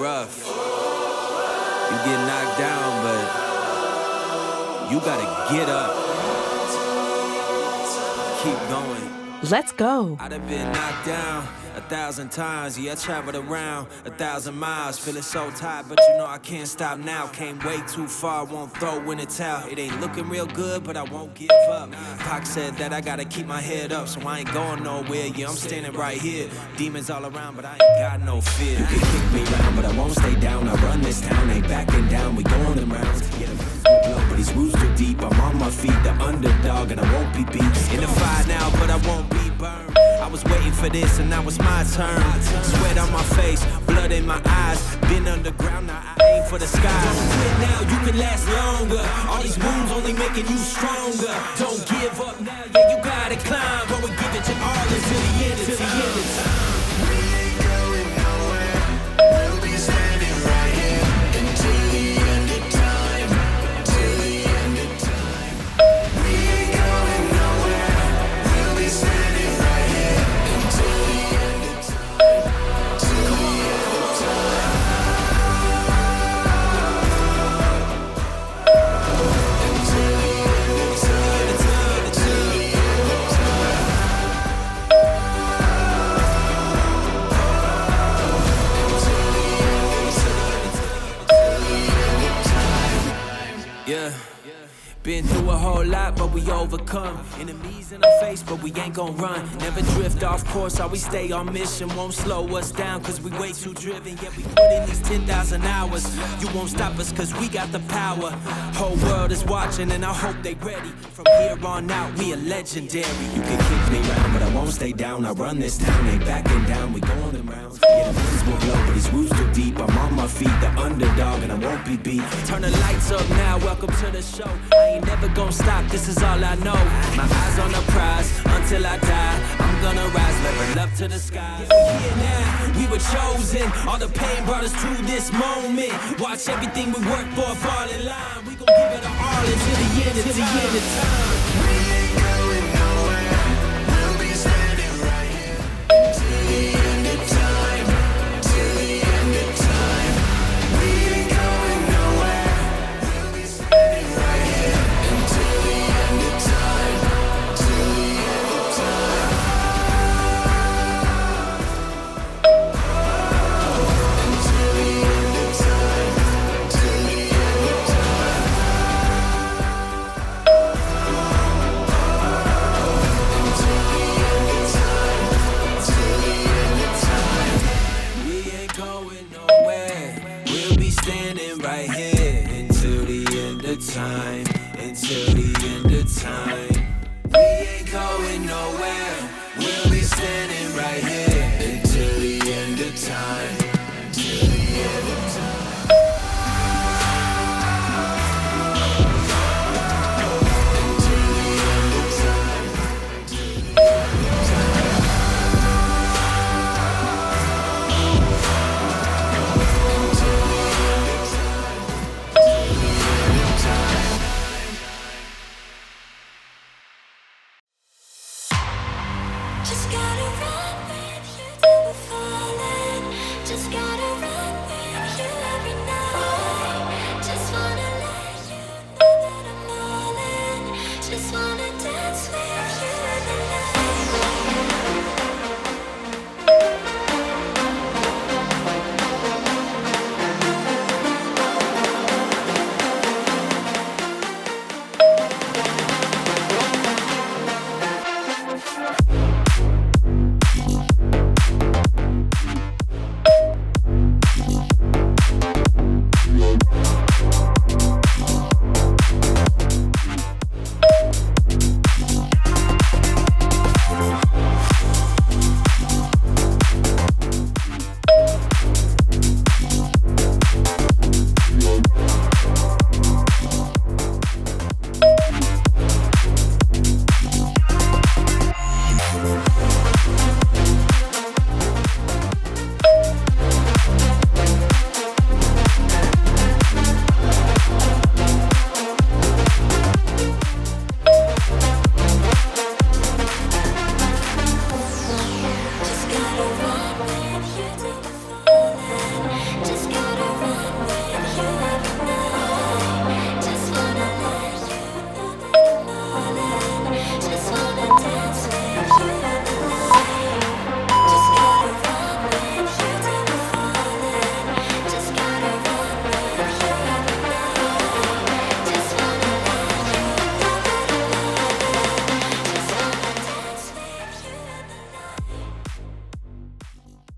rough. You get knocked down, but you gotta get up. Keep going. Let's go. I'd have been knocked down 1,000 times. Yeah, I traveled around 1,000 miles. Feeling so tired, but you know I can't stop now. Came way too far, won't throw in the towel. It ain't looking real good, but I won't give up. Pac said that I gotta keep my head up, so I ain't going nowhere. Yeah, I'm standing right here. Demons all around, but I ain't got no fear. You can kick me around, but I won't stay down. I run this town, ain't backing down. We going in rounds. Yeah, but these roots too deep. I'm on my feet, the underdog, and I won't be beat. In the fire now, but I won't be burned. I was waiting for this, and now it's my turn. Sweat on my face, blood in my eyes. Been underground, now I aim for the sky. Don't quit now, you can last longer. All these wounds only making you stronger. Don't give up now, yeah, you gotta climb. Go and give it your all until the end of time. We ain't going nowhere. We'll be standing right here until the end of time. Till the end of time. We ain't going nowhere. We'll be standing right here until the end of time. Till the end of time. Until the end of time. Till the end of time. Yeah. Been through a whole lot, but we overcome. Enemies in our face, but we ain't gon' run. Never drift off course, always stay on mission. Won't slow us down, cause we way too driven. Yeah, we put in these 10,000 hours. You won't stop us, cause we got the power. Whole world is watching, and I hope they ready. From here on out, we are legendary. You can kick me around, but I won't stay down. I run this town, ain't backing down. We going in rounds. Yeah, the winds will blow, but these roots too deep. I'm on my feet, the underdog, and I won't be beat. Turn the lights up now, welcome to the show. I ain't never gonna stop, this is all I know. My eyes on the prize, until I die. I'm gonna rise, level up to the sky. Here now, we were chosen. All the pain brought us to this moment. Watch everything we work for fall in line. We gon' give it our all until the end of time.